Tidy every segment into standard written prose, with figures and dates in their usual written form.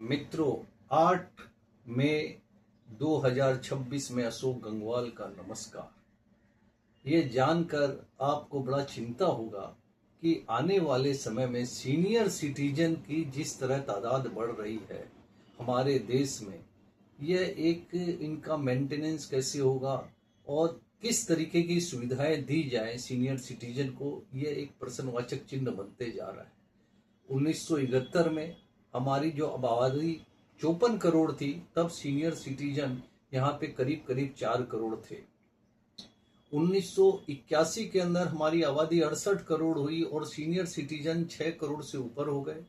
मित्रों, 8 मई 2026 में अशोक गंगवाल का नमस्कार। ये जानकर आपको बड़ा चिंता होगा कि आने वाले समय में सीनियर सिटीजन की जिस तरह तादाद बढ़ रही है हमारे देश में, यह एक इनका मेंटेनेंस कैसे होगा और किस तरीके की सुविधाएं दी जाए सीनियर सिटीजन को, यह एक प्रश्नवाचक चिन्ह बनते जा रहा है। 1971 में हमारी जो आबादी 54 करोड़ थी, तब सीनियर सिटीजन यहाँ पे करीब करीब 4 करोड़ थे। 1981 के अंदर हमारी आबादी 68 करोड़ हुई और सीनियर सिटीजन 6 करोड़ से ऊपर हो गए।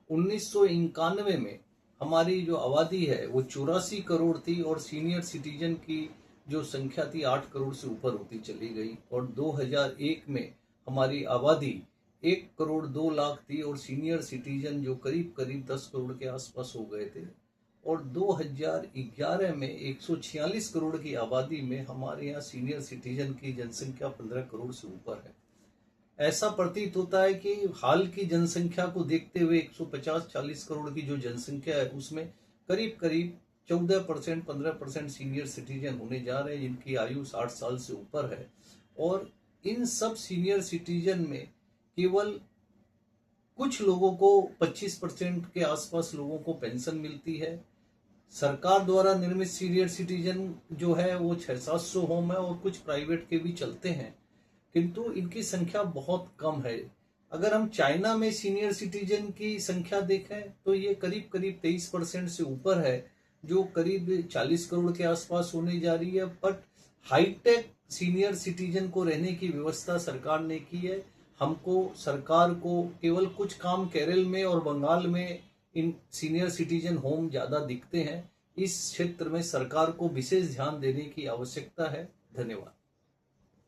1991 में हमारी जो आबादी है वो 84 करोड़ थी और सीनियर सिटीजन की जो संख्या थी 8 करोड़ से ऊपर होती चली गई। और 2001 में हमारी आबादी 1 करोड़ 2 लाख थी और सीनियर सिटीजन जो करीब करीब 10 करोड़ के आसपास हो गए थे। और 2011 में 146 करोड़ की आबादी में हमारे यहाँ सीनियर सिटीजन की जनसंख्या 15 करोड़ से ऊपर है। ऐसा प्रतीत होता है कि हाल की जनसंख्या को देखते हुए 150-40 करोड़ की जो जनसंख्या है उसमें करीब करीब 14% 15% सीनियर सिटीजन होने जा रहे हैं जिनकी आयु 60 साल से ऊपर है। और इन सब सीनियर सिटीजन में केवल कुछ लोगों को 25% के आसपास लोगों को पेंशन मिलती है। सरकार द्वारा निर्मित सीनियर सिटीजन जो है वो 600-700 होम है और कुछ प्राइवेट के भी चलते हैं, किंतु इनकी संख्या बहुत कम है। अगर हम चाइना में सीनियर सिटीजन की संख्या देखें तो ये करीब करीब 23% से ऊपर है, जो करीब 40 करोड़ के आसपास होने जा रही है। बट हाईटेक सीनियर सिटीजन को रहने की व्यवस्था सरकार ने की है। हमको सरकार को केवल कुछ काम केरल में और बंगाल में इन सीनियर सिटीजन होम ज्यादा दिखते हैं। इस क्षेत्र में सरकार को विशेष ध्यान देने की आवश्यकता है। धन्यवाद।